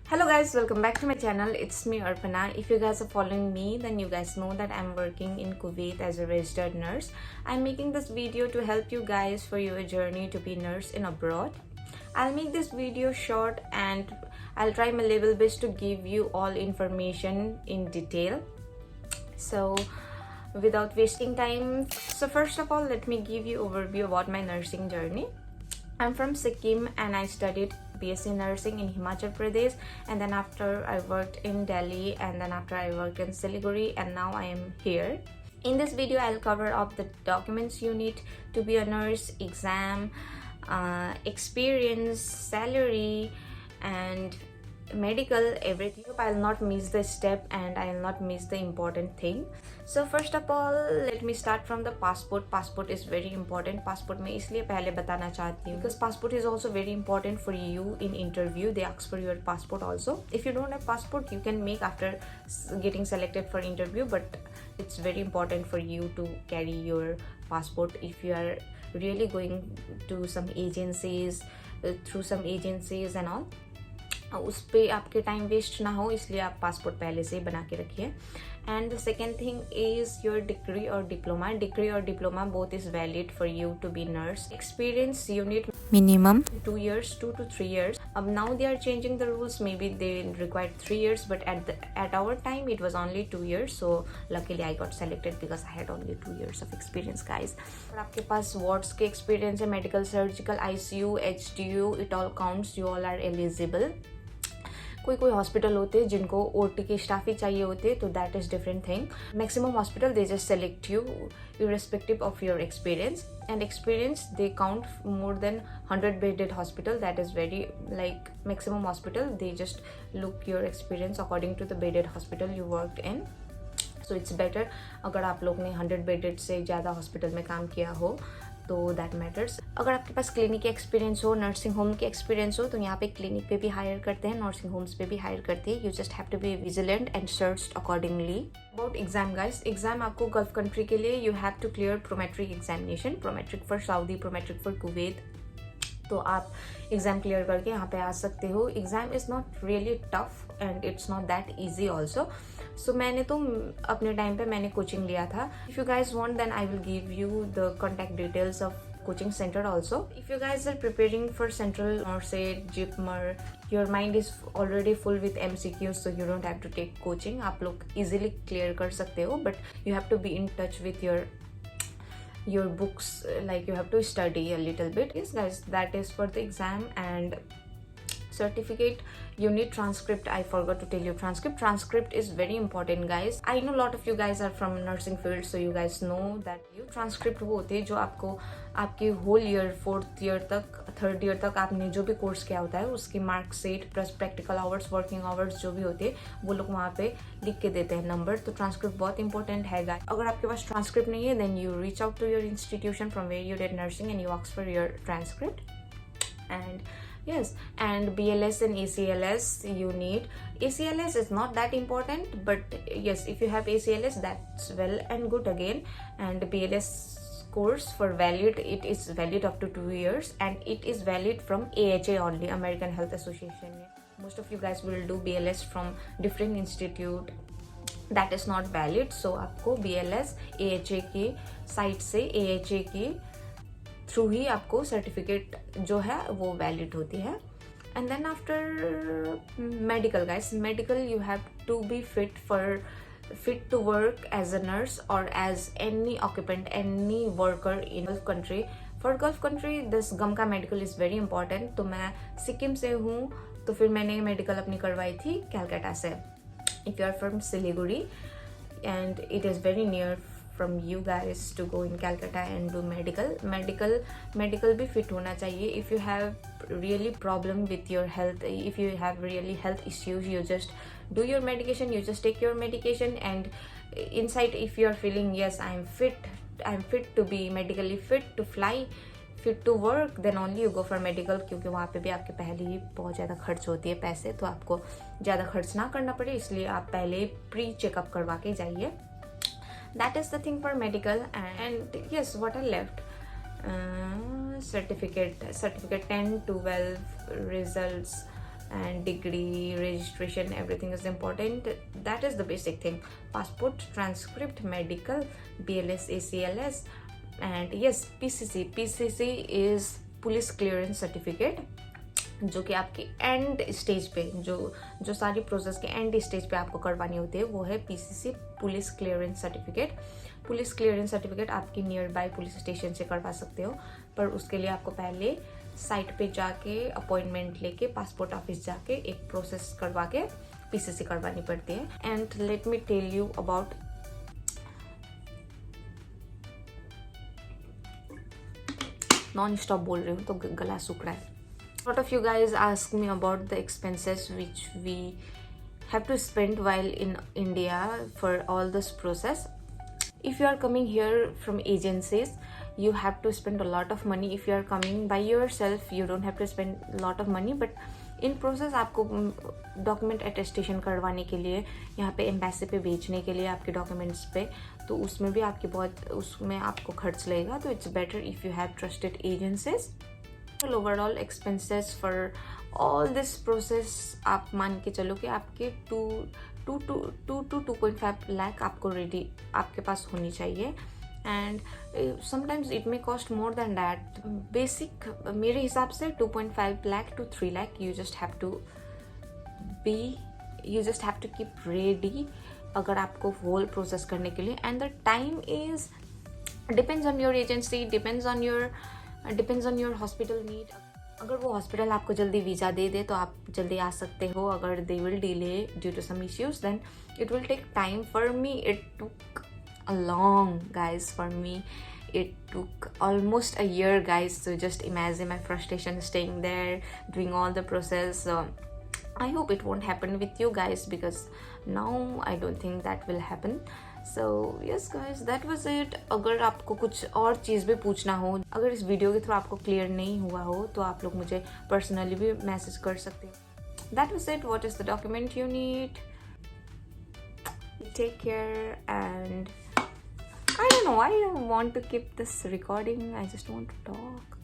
Hello guys, welcome back to my channel. It's me Arpana. If you guys are following me, then you guys know that I'm working in Kuwait as a registered nurse. I'm making this video to help you guys for your journey to be nurse in abroad. I'll make this video short and I'll try my level best to give you all information in detail. So without wasting time, first of all, let me give you overview about my nursing journey. I'm from Sikkim and I studied BSc nursing in Himachal Pradesh, and then after I worked in Delhi, and then after I worked in Siliguri, and now I am here. In this video I'll cover up the documents you need to be a nurse, exam, experience, salary and medical, everything. I'll not miss the step and I'll not miss the important thing. So first of all, let me start from the passport. Passport is very important. Passport मैं इसलिए पहले बताना चाहती हूँ because passport is also very important for you in interview. They ask for your passport also. If you don't have passport, you can make after getting selected for interview, but it's very important for you to carry your passport if you are really going to some agencies, through some agencies and all. उस पर आपके time waste ना हो, इसलिए आप passport पहले से ही बना के रखिए. And the second thing is your degree और डिप्लोमा. डिग्री और diploma both is valid for you to be nurse. Experience you need minimum 2 years, 2 to 3 years. Now they are changing the rules. Maybe they required 3 years, but at our time it was only 2 years. So luckily I got selected because I had only 2 years of experience, guys. और आपके पास wards के experience है, medical, surgical, ICU, HDU, it all counts. You all are eligible. कोई hospital होते हैं जिनको OT के staff ही चाहिए होते हैं, तो that is different thing. Maximum hospital they just select you irrespective of your experience, and experience they count more than 100 bedded hospital. That is very like maximum hospital, they just look your experience according to the bedded hospital you worked in. So it's better अगर आप लोग ने 100 bedded से ज़्यादा hospital में काम किया हो तो दैट मैटर्स. अगर आपके पास क्लिनिक के एक्सपीरियंस हो, नर्सिंग होम के एक्सपीरियंस हो, तो यहाँ पे क्लिनिक पे भी हायर करते हैं, नर्सिंग होम्स पे भी हायर करते हैं. You just have to be vigilant and search accordingly. About exam guys, exam आपको गल्फ कंट्री के लिए you have to clear prometric examination. Prometric for Saudi, prometric for Kuwait. तो आप एग्ज़ाम क्लियर करके यहाँ पे आ सकते हो. Exam is not really tough and it's not that easy also. So मैंने तो अपने टाइम पे मैंने कोचिंग लिया था. If you guys want then I will give you the contact details of coaching center also. If you guys are preparing for central or say JIPMER, your mind is already full with MCQs, so you don't have to take coaching. आप लोग easily clear कर सकते हो, but you have to be in touch with your books, like you have to study a little bit. Yes guys, that is for the exam. And certificate, you need transcript. I forgot to tell you, transcript is very important guys. I know a lot of you guys are from nursing field, so you guys know that you transcript वो होते हैं जो आपको आपके whole year, 4th year तक, 3rd year तक आपने जो भी कोर्स किया होता है उसकी marksheet plus practical hours, working hours जो भी होते हैं वो लोग वहाँ पे लिख के देते हैं नंबर. तो ट्रांसक्रिप्ट बहुत इंपॉर्टेंट है गाइस. अगर आपके पास ट्रांसक्रिप्ट नहीं है, then you reach out to your institution from where you did nursing and you ask for your transcript. And yes, and BLS and ACLS you need. ACLS is not that important, but yes, if you have ACLS, that's well and good again. And BLS course for valid, it is valid up to 2 years, and it is valid from AHA only, American Health Association. Most of you guys will do BLS from different institute, that is not valid. So आपको BLS AHA की site से, AHA की through ही आपको certificate जो है वो valid होती है. And then after medical guys, medical you have to be fit to work as a nurse or as any occupant, any worker in Gulf country. For Gulf country, this Gamka medical is very important. तो मैं सिक्किम से हूँ, तो फिर मैंने medical अपनी करवाई थी कैलकाटा से. If you are from Siliguri, and it is very near from you guys to go in Calcutta and do medical भी fit होना चाहिए. If you have really problem with your health, if you have really health issues, you just do your medication, you just take your medication, and inside if you are feeling yes I'm fit to be medically fit to fly, fit to work, then only you go for medical. क्योंकि वहाँ पे भी आपके पहले ही बहुत ज़्यादा खर्च होती है पैसे, तो आपको ज़्यादा खर्च ना करना पड़े, इसलिए आप पहले प्री चेकअप करवा के जाइए. That is the thing for medical. And yes, what I left, certificate 10, 12 results, and degree, registration, everything is important. That is the basic thing. Passport, transcript, medical, BLS, ACLS, and yes, PCC. PCC is police clearance certificate, जो कि आपकी and stage पे जो सारी process के and stage पे आपको करवानी होती है, वो है PCC, police clearance certificate. Police clearance certificate आपकी नियर बाय पुलिस स्टेशन से करवा सकते हो, पर उसके लिए आपको पहले साइट पे जाके अपॉइंटमेंट लेके पासपोर्ट ऑफिस जाके एक प्रोसेस करवा के पीसीसी करवानी पड़ती है। And let me tell you about non stop बोल रही हूँ तो गला सूख रहा है। lot of you guys ask me about the expenses which we have to spend while in India for all this process. If you are coming here from agencies, you have to spend a lot of money. If you are coming by yourself, you don't have to spend a lot of money, but in process आपको document attestation करवाने के लिए, यहाँ पे embassy पे भेजने के लिए आपके डॉक्यूमेंट्स पे, तो उसमें भी आपकी उसमें आपको खर्च लगेगा। तो it's better if you have trusted agencies. Overall expenses for all this process आप मान के चलो कि आपके 2.5 लाख आपको रेडी आपके पास होनी चाहिए। And sometimes it may cost more than that. Basic मेरे हिसाब से 2.5 lakh to 3 lakh you just have to keep ready अगर आपको होल प्रोसेस करने के लिए। And the time is depends on your agency, depends on your hospital need. अगर वो हॉस्पिटल आपको जल्दी वीज़ा दे दे तो आप जल्दी आ सकते हो। अगर they will delay due to some issues then it will take time. For me it took a long, guys. For me it took almost a year, guys. So just imagine my frustration staying there, doing all the process. I hope it won't happen with you guys, because now I don't think that will happen. So yes guys, that was it. अगर आपको कुछ और चीज़ भी पूछना हो, अगर इस video के थ्रू आपको क्लियर नहीं हुआ हो, तो आप लोग मुझे पर्सनली भी मैसेज कर सकते हो। That was it. What is the document you need? Take care, and I don't know, I don't want to keep this recording. I just want to talk.